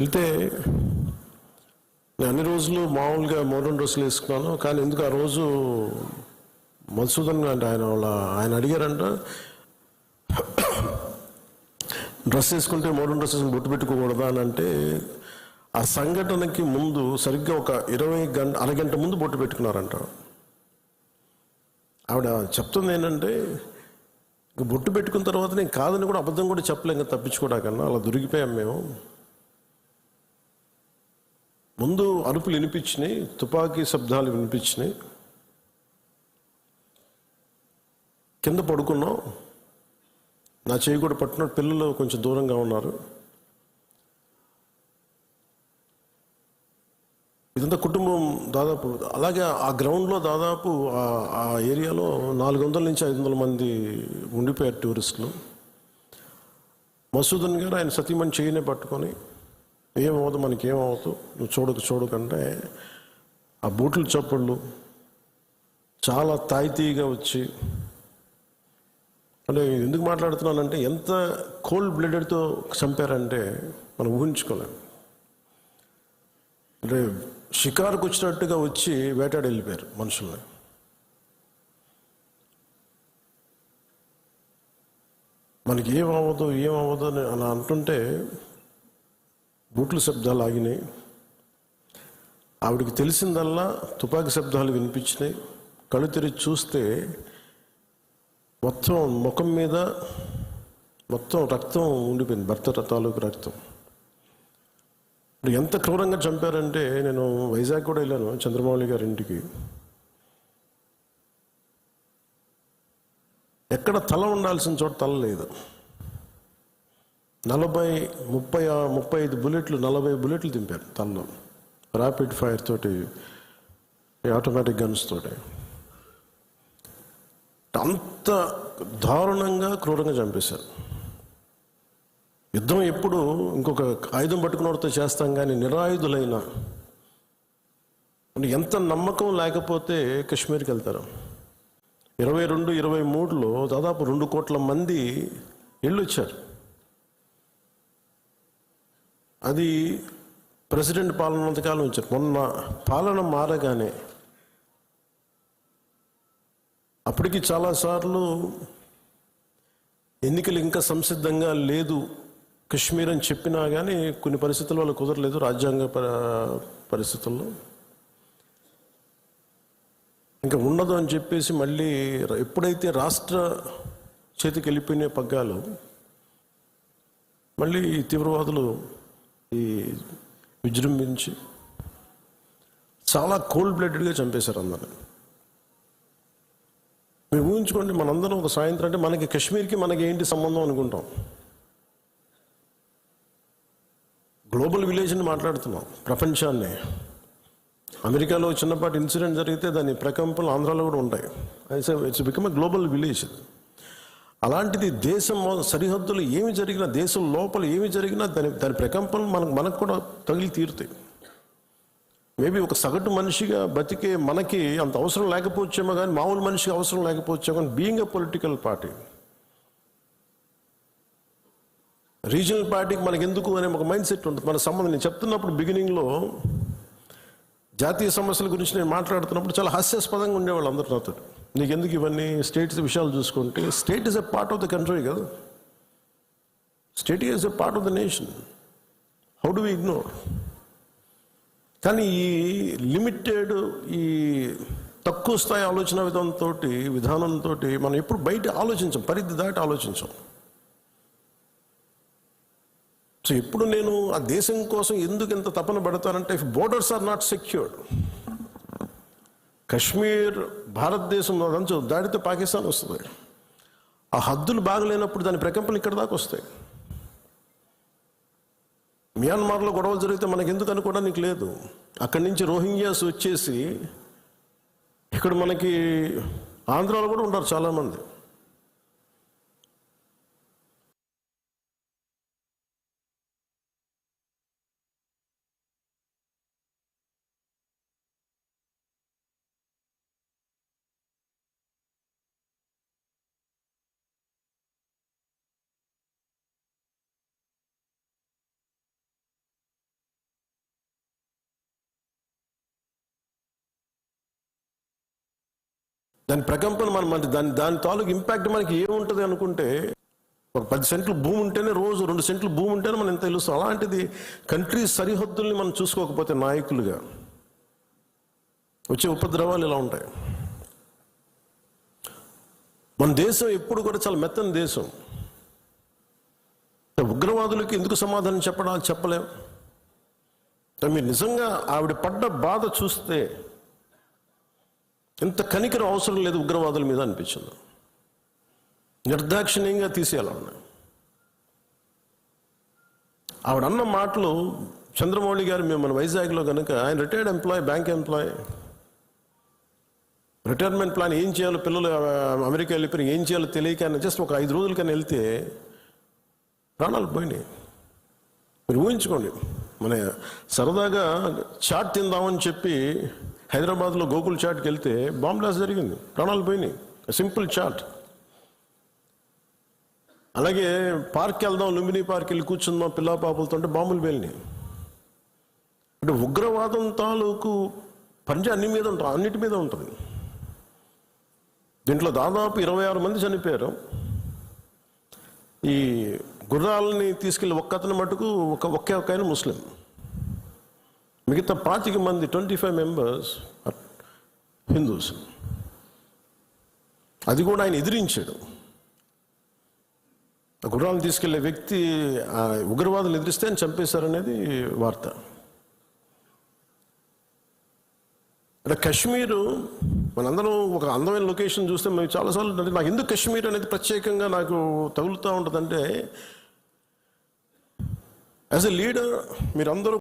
వెళ్తే నేను అన్ని రోజులు మామూలుగా మోడర్న్ డ్రెస్సులు వేసుకున్నాను. కానీ ఎందుకు ఆ రోజు మధుసూదన్ అంటే ఆయన అడిగారంట, డ్రెస్ వేసుకుంటే మోడర్న్ డ్రెస్ బొట్టు పెట్టుకోకూడదా అని. అంటే ఆ సంఘటనకి ముందు సరిగ్గా ఒక అరగంట ముందు బొట్టు పెట్టుకున్నారంట. ఆవిడ చెప్తుంది ఏంటంటే, ఇంక బొట్టు పెట్టుకున్న తర్వాత నేను కాదని కూడా అబద్ధం కూడా చెప్పలేం కదా, తప్పించుకోవడాకన్నా. అలా దొరికిపోయాం మేము. ముందు అరుపులు వినిపించినాయి, తుపాకీ శబ్దాలు వినిపించినాయి, కింద పడుకున్నాం. నా చేయి కూడా పట్టుకున్నాడు. పిల్లలు కొంచెం దూరంగా ఉన్నారు. ఇదంతా కుటుంబం దాదాపు అలాగే ఆ గ్రౌండ్లో దాదాపు ఆ ఏరియాలో 400 నుంచి 500 మంది ఉండిపోయారు టూరిస్టులు. మసూదన్ గారు ఆయన సతీమణి చేయనే పట్టుకొని, ఏమవుదు మనకేమవుతు, నువ్వు చూడకంటే ఆ బూట్ల చప్పుళ్ళు చాలా తాయితీగా వచ్చి, అంటే ఎందుకు మాట్లాడుతున్నానంటే ఎంత కోల్డ్ బ్లడెడ్తో చంపారంటే మనం ఊహించుకోలేం. అంటే షికారుకు వచ్చినట్టుగా వచ్చి వేటాడి వెళ్ళిపోయారు మనుషుల్ని. మనకి ఏమవ్వదు అని అలా అంటుంటే బూట్ల శబ్దాలు ఆగినాయి. ఆవిడికి తెలిసిందల్లా తుపాకీ శబ్దాలు వినిపించినాయి. కళ్ళు తెరిచి చూస్తే మొత్తం ముఖం మీద మొత్తం రక్తం ఉండిపోయింది, భర్త తాలూకు రక్తం. ఇప్పుడు ఎంత క్రూరంగా చంపారంటే, నేను వైజాగ్ కూడా వెళ్ళాను చంద్రమౌళి గారి ఇంటికి. ఎక్కడ తల ఉండాల్సిన చోట తల లేదు. 35 బుల్లెట్లు 40 బుల్లెట్లు దింపారు తలలో, ర్యాపిడ్ ఫైర్ తోటి, ఆటోమేటిక్ గన్స్ తోటి. అంత దారుణంగా క్రూరంగా చంపేశారు. యుద్ధం ఎప్పుడు ఇంకొక ఆయుధం పట్టుకున్నవాడితో చేస్తాం, కానీ నిరాయుధులైన ఎంత నమ్మకం లేకపోతే కాశ్మీర్కి వెళ్తారు. 22-23లో దాదాపు 2 కోట్ల మంది వెళ్ళొచ్చారు. అది ప్రెసిడెంట్ పాలనంతకాలం వచ్చారు. మొన్న పాలన మారగానే అప్పటికి చాలాసార్లు ఎన్నికలు ఇంకా సంసిద్ధంగా లేదు కశ్మీర్ అని చెప్పినా కానీ కొన్ని పరిస్థితుల వల్ల కుదరలేదు, రాజ్యాంగ పరిస్థితుల్లో. ఇంకా ఉండదు అని చెప్పేసి మళ్ళీ ఎప్పుడైతే రాష్ట్ర చేతికి వెళ్ళిపోయిన పగ్గాలు, మళ్ళీ ఈ తీవ్రవాదులు విజృంభించి చాలా కోల్డ్ బ్లడెడ్గా చంపేశారు అందరిని. మీరు ఊహించుకోండి, మనందరం ఒక సాయంత్రం అంటే మనకి కాశ్మీర్కి మనకి ఏంటి సంబంధం అనుకుంటాం. గ్లోబల్ విలేజ్ని మాట్లాడుతున్నాం, ప్రపంచాన్ని. అమెరికాలో చిన్నపాటి ఇన్సిడెంట్ జరిగితే దాని ప్రకంపనలు ఆంధ్రాలో కూడా ఉంటాయి. It's become a global village. అలాంటిది దేశం సరిహద్దులు ఏమి జరిగినా, దేశం లోపల ఏమి జరిగినా దాని ప్రకంపనలు మనకు కూడా తగిలి తీరుతాయి. మేబీ ఒక సగటు మనిషిగా బతికే మనకి అంత అవసరం లేకపోవచ్చేమో, కానీ మామూలు మనిషికి అవసరం లేకపోవచ్చేమో. కానీ being a political party, regional పార్టీకి మనకి ఎందుకు అనే ఒక మైండ్ సెట్ ఉంటుంది. మన సంబంధం నేను చెప్తున్నప్పుడు బిగినింగ్లో జాతీయ సమస్యల గురించి నేను మాట్లాడుతున్నప్పుడు చాలా హాస్యాస్పదంగా ఉండేవాళ్ళు అందరూ నాతో. నీకు ఎందుకు ఇవన్నీ స్టేట్స్ విషయాలు చూసుకుంటే, state is a part of the country కదా, state is a part of the nation. How do we ignore? కానీ ఈ లిమిటెడ్, ఈ తక్కువ స్థాయి ఆలోచన విధానంతో మనం ఎప్పుడు బయట ఆలోచించాం, పరిధి దాటి ఆలోచించాం. సో ఎప్పుడు నేను ఆ దేశం కోసం ఎందుకు ఇంత తపన పడతానంటే, if borders are not secured, Kashmir భారతదేశం అదంచు దాడితే పాకిస్తాన్ వస్తుంది. ఆ హద్దులు బాగలేనప్పుడు దాని ప్రకంపనలు ఇక్కడ దాకా వస్తాయి. మియాన్మార్లో గొడవలు జరిగితే మనకి ఎందుకు అనుకోవడానికి లేదు. అక్కడి నుంచి రోహింగ్యాస్ వచ్చేసి ఇక్కడ మనకి ఆంధ్రాలో కూడా ఉంటారు చాలామంది. దాని ప్రకంపన మన దాని తాలూకు ఇంపాక్ట్ మనకి ఏముంటుంది అనుకుంటే, ఒక 10 సెంట్లు భూమి ఉంటేనే, రోజు 2 సెంట్లు భూమి ఉంటేనే మనం ఎంత తెలుస్తాం. అలాంటిది కంట్రీ సరిహద్దుల్ని మనం చూసుకోకపోతే నాయకులుగా వచ్చే ఉపద్రవాలు ఇలా ఉంటాయి. మన దేశం ఎప్పుడు కూడా చాలా మెత్తని దేశం. ఉగ్రవాదులకి ఎందుకు సమాధానం చెప్పలేం. మీరు నిజంగా ఆవిడ పడ్డ బాధ చూస్తే ఎంత కనికరం అవసరం లేదు ఉగ్రవాదుల మీద అనిపించింది. నిర్దాక్షిణ్యంగా తీసేయాలన్నా. ఆవిడ అన్న మాటలు, చంద్రమౌళి గారు మేము మన వైజాగ్లో కనుక, ఆయన retired employee, bank employee, retirement plan ఏం చేయాలో, పిల్లలు అమెరికా వెళ్ళిపోయి ఏం చేయాలో తెలియక ఆయన జస్ట్ ఒక 5 రోజులకన్నా వెళ్తే ప్రాణాలు పోయినాయి. మీరు ఊహించుకోండి, మన సరదాగా చాట్ తిందామని చెప్పి హైదరాబాద్లో గోకుల్ చాట్కి వెళ్తే బాంబ్ బ్లాస్ట్ జరిగింది, ప్రాణాలు పోయినాయి. Simple chat. అలాగే పార్క్కి వెళ్దాం, లుంబిని పార్క్ వెళ్ళి కూర్చుందాం పిల్ల పాపలతో అంటే బాంబులు పేలినాయి. అంటే ఉగ్రవాదం తాలూకు పంజా అన్నిటి మీద ఉంటుంది. దీంట్లో దాదాపు 26 మంది చనిపోయారు. ఈ గుర్రాలని తీసుకెళ్ళి ఒక్కతను మటుకు ఒకే ఆయన ముస్లిం, మిగతా 25 మంది 25 మెంబర్స్ హిందూస్. అది కూడా ఆయన ఎదిరించాడు. గుర్రాలను తీసుకెళ్లే వ్యక్తి ఉగ్రవాదులు ఎదిరిస్తే ఆయన చంపేశారనేది వార్త. అంటే కాశ్మీరు, మనందరం ఒక అందమైన లొకేషన్ చూస్తే మేము చాలాసార్లు, అంటే నాకు ఎందుకు కాశ్మీర్ అనేది ప్రత్యేకంగా నాకు తగులుతూ ఉంటుందంటే, యాజ్ ఎ లీడర్ మీరందరూ